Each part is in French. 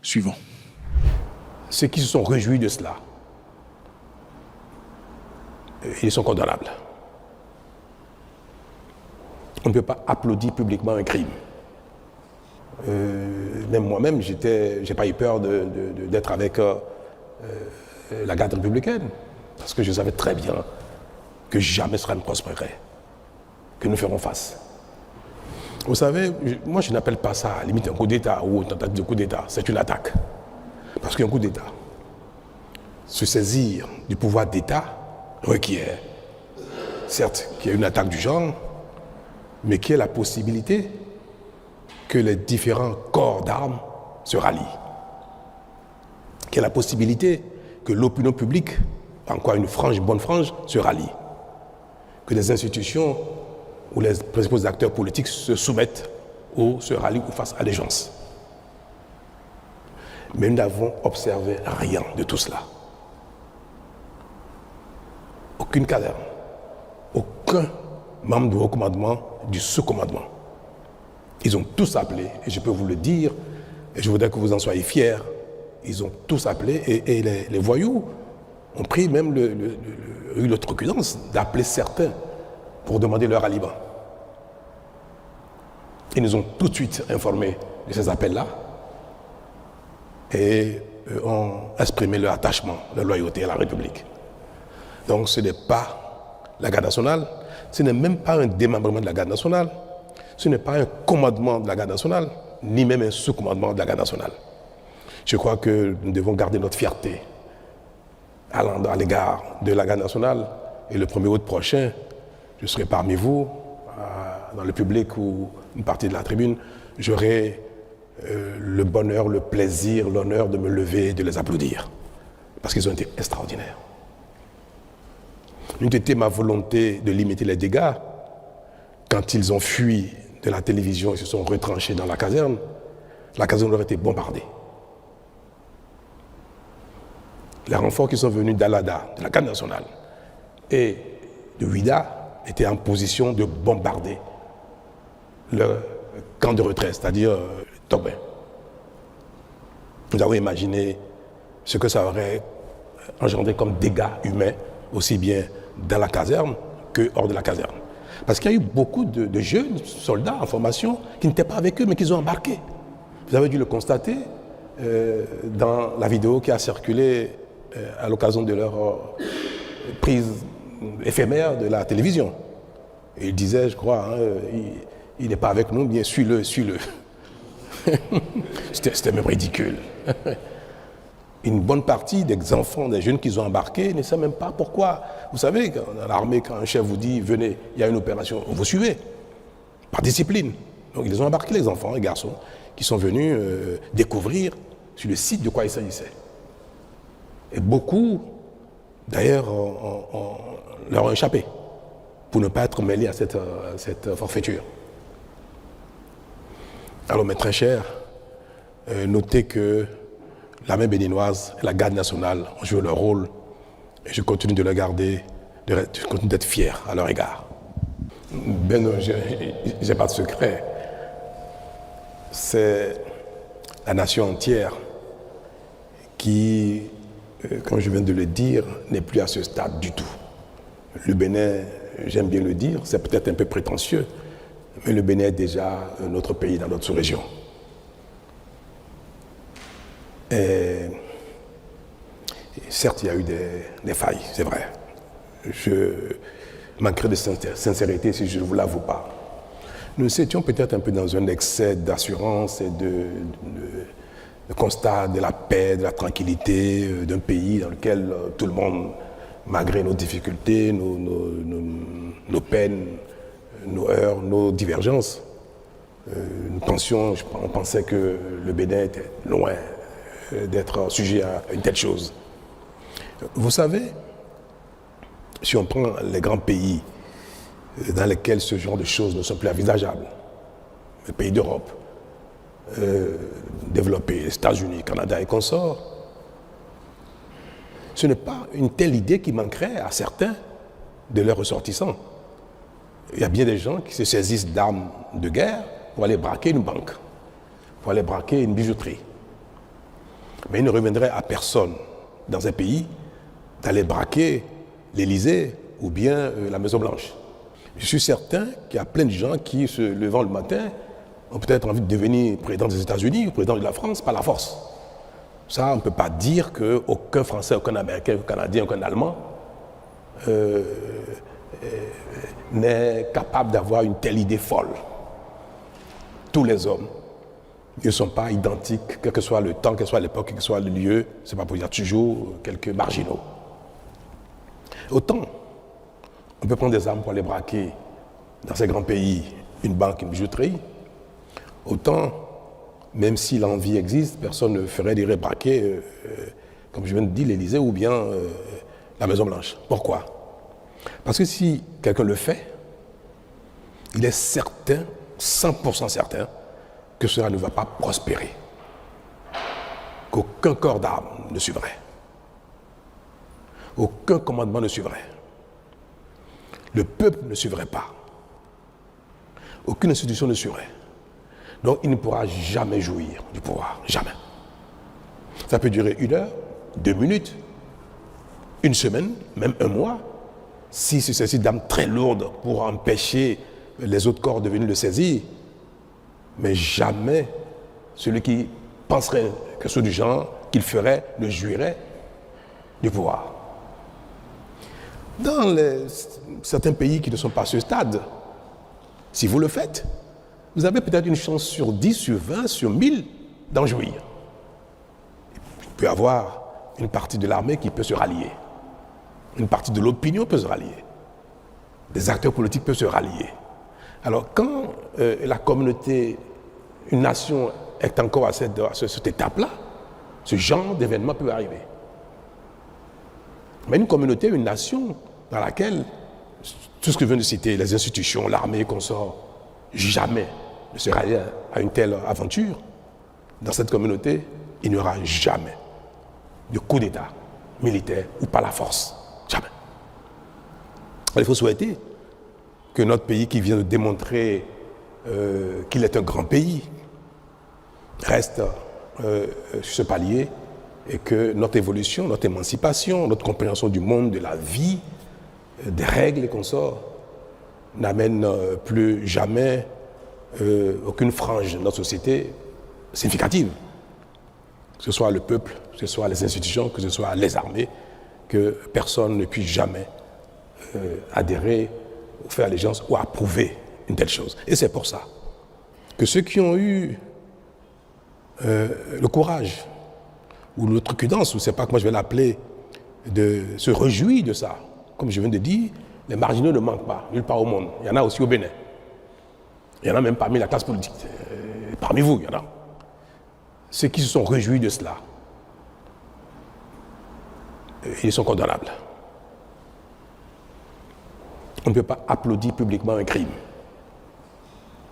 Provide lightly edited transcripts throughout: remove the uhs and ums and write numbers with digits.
Suivant. Ceux qui se sont réjouis de cela, ils sont condamnables. On ne peut pas applaudir publiquement un crime. Même moi-même, j'ai pas eu peur d'être avec la garde républicaine, parce que je savais très bien que jamais cela ne prospérerait, que nous ferons face. Vous savez, moi je n'appelle pas ça à la limite un coup d'État ou une tentative de coup d'État, c'est une attaque. Parce qu'un coup d'État, se saisir du pouvoir d'État requiert, certes, qu'il y ait une attaque du genre, mais qu'il y ait la possibilité que les différents corps d'armes se rallient. Qu'il y ait la possibilité que l'opinion publique, encore une bonne frange, se rallie. Que les institutions ou les principaux acteurs politiques se soumettent ou se rallient ou fassent allégeance. Mais nous n'avons observé rien de tout cela. Aucune caserne, aucun membre du haut commandement, du sous-commandement. Ils ont tous appelé, et je peux vous le dire, et je voudrais que vous en soyez fiers, ils ont tous appelé, et les voyous ont pris même eu l'outrecuidance d'appeler certains pour demander leur ralliement. Ils nous ont tout de suite informés de ces appels-là et ont exprimé leur attachement, leur loyauté à la République. Donc ce n'est pas la garde nationale, ce n'est même pas un démembrement de la garde nationale, ce n'est pas un commandement de la garde nationale, ni même un sous-commandement de la garde nationale. Je crois que nous devons garder notre fierté à l'égard de la garde nationale. Et le 1er août prochain, je serai parmi vous, dans le public ou une partie de la tribune, j'aurai le bonheur, le plaisir, l'honneur de me lever et de les applaudir. Parce qu'ils ont été extraordinaires. Une était ma volonté de limiter les dégâts. Quand ils ont fui de la télévision et se sont retranchés dans la caserne aurait été bombardée. Les renforts qui sont venus d'Alada, de la garde nationale, et de Ouida étaient en position de bombarder le camp de retraite, c'est-à-dire Tobin. Nous avons imaginé ce que ça aurait engendré comme dégâts humains, aussi bien dans la caserne que hors de la caserne. Parce qu'il y a eu beaucoup de jeunes soldats en formation qui n'étaient pas avec eux, mais qui ont embarqué. Vous avez dû le constater dans la vidéo qui a circulé à l'occasion de leur prise éphémère de la télévision. Et il disait, je crois, il n'est pas avec nous, bien suis-le, suis-le. C'était même ridicule. Une bonne partie des enfants, des jeunes qu'ils ont embarqués ne savent même pas pourquoi. Vous savez, dans l'armée, quand un chef vous dit, venez, il y a une opération, vous suivez, par discipline. Donc ils ont embarqué les enfants, les garçons, qui sont venus découvrir sur le site de quoi il s'agissait. Et beaucoup, d'ailleurs, leur ont échappé pour ne pas être mêlés à cette forfaiture. Alors, mes très chers, notez que l'armée béninoise et la garde nationale ont joué leur rôle et je continue de le garder, je continue d'être fier à leur égard. Ben non, je n'ai pas de secret. C'est la nation entière qui, comme je viens de le dire, n'est plus à ce stade du tout. Le Bénin, j'aime bien le dire, c'est peut-être un peu prétentieux, mais le Bénin est déjà notre pays dans notre sous-région. Et certes, il y a eu des failles, c'est vrai. Je manquerais de sincérité si je ne vous l'avoue pas. Nous étions peut-être un peu dans un excès d'assurance et de constat de la paix, de la tranquillité d'un pays dans lequel tout le monde, malgré nos difficultés, nos peines, nos heurts, nos divergences, on pensait que le Bénin était loin d'être sujet à une telle chose. Vous savez, si on prend les grands pays dans lesquels ce genre de choses ne sont plus envisageables, les pays d'Europe, développés, les États-Unis, Canada et consorts, ce n'est pas une telle idée qui manquerait à certains de leurs ressortissants. Il y a bien des gens qui se saisissent d'armes de guerre pour aller braquer une banque, pour aller braquer une bijouterie. Mais il ne reviendrait à personne dans un pays d'aller braquer l'Élysée ou bien la Maison-Blanche. Je suis certain qu'il y a plein de gens qui, se levant le matin, ont peut-être envie de devenir président des États-Unis ou président de la France par la force. Ça, on ne peut pas dire qu'aucun Français, aucun Américain, aucun Canadien, aucun Allemand n'est capable d'avoir une telle idée folle. Tous les hommes ne sont pas identiques, quel que soit le temps, quelle que soit l'époque, quel que soit le lieu. C'est pas pour dire toujours quelques marginaux. Autant, on peut prendre des armes pour aller braquer dans ces grands pays une banque, une bijouterie. Autant, même si l'envie existe, personne ne ferait des braquer, comme je viens de dire, l'Élysée ou bien la Maison-Blanche. Pourquoi? Parce que si quelqu'un le fait, il est certain, 100% certain, que cela ne va pas prospérer. Qu'aucun corps d'armes ne suivrait. Aucun commandement ne suivrait. Le peuple ne suivrait pas. Aucune institution ne suivrait. Donc il ne pourra jamais jouir du pouvoir. Jamais. Ça peut durer 1 heure, 2 minutes, 1 semaine, même 1 mois, si c'est ceci d'armes très lourdes pour empêcher les autres corps de venir le saisir. Mais jamais celui qui penserait que ce du genre qu'il ferait ne jouirait du pouvoir. Dans certains pays qui ne sont pas à ce stade, si vous le faites, vous avez peut-être une chance sur 10, sur 20, sur 1000 d'en jouir. Il peut y avoir une partie de l'armée qui peut se rallier. Une partie de l'opinion peut se rallier. Des acteurs politiques peuvent se rallier. Alors quand la communauté, une nation est encore à cette étape-là, ce genre d'événement peut arriver. Mais une communauté, une nation dans laquelle tout ce que je viens de citer, les institutions, l'armée, consorts, jamais ne se rallie à une telle aventure, dans cette communauté, il n'y aura jamais de coup d'État militaire ou par la force. Jamais. Il faut souhaiter que notre pays qui vient de démontrer qu'il est un grand pays reste sur ce palier et que notre évolution, notre émancipation, notre compréhension du monde, de la vie, des règles et consorts n'amène plus jamais aucune frange de notre société significative. Que ce soit le peuple, que ce soit les institutions, que ce soit les armées, que personne ne puisse jamais adhérer ou faire allégeance ou approuver une telle chose. Et c'est pour ça que ceux qui ont eu le courage ou l'outrecuidance, ou c'est pas comment je vais l'appeler, de se réjouir de ça, comme je viens de dire, les marginaux ne manquent pas, nulle part au monde. Il y en a aussi au Bénin. Il y en a même parmi la classe politique. Parmi vous, il y en a. Ceux qui se sont réjouis de cela, ils sont condamnables. On ne peut pas applaudir publiquement un crime.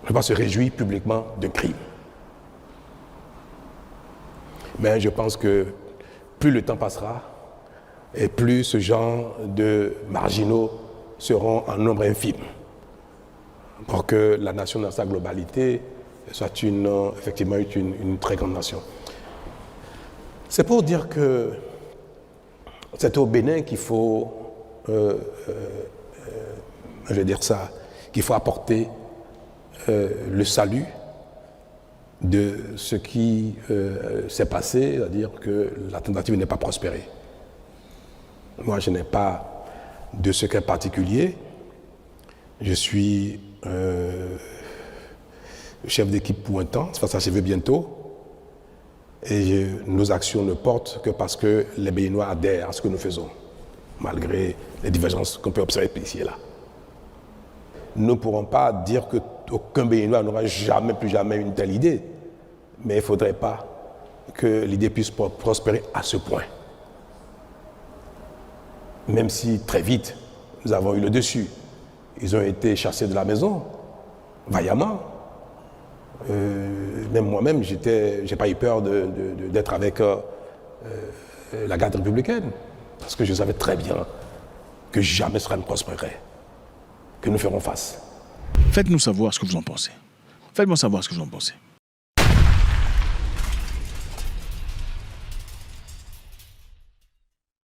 On ne peut pas se réjouir publiquement d'un crime. Mais je pense que plus le temps passera, et plus ce genre de marginaux seront en nombre infime, pour que la nation dans sa globalité soit effectivement une très grande nation. C'est pour dire que c'est au Bénin qu'il faut, je vais dire ça, qu'il faut apporter le salut de ce qui s'est passé, c'est-à-dire que la tentative n'est pas prospérée. Moi, je n'ai pas de secret particulier. Je suis chef d'équipe pour un temps, ça va s'achever bientôt. Et nos actions ne portent que parce que les Béninois adhèrent à ce que nous faisons, malgré les divergences qu'on peut observer ici et là. Nous ne pourrons pas dire qu'aucun Béninois n'aura jamais, plus jamais une telle idée, mais il ne faudrait pas que l'idée puisse prospérer à ce point. Même si très vite, nous avons eu le dessus. Ils ont été chassés de la maison, vaillamment. Même moi-même, j'ai pas eu peur d'être avec la garde républicaine, parce que je savais très bien que jamais cela ne prospérerait, que nous ferons face. Faites-nous savoir ce que vous en pensez. Faites-moi savoir ce que vous en pensez.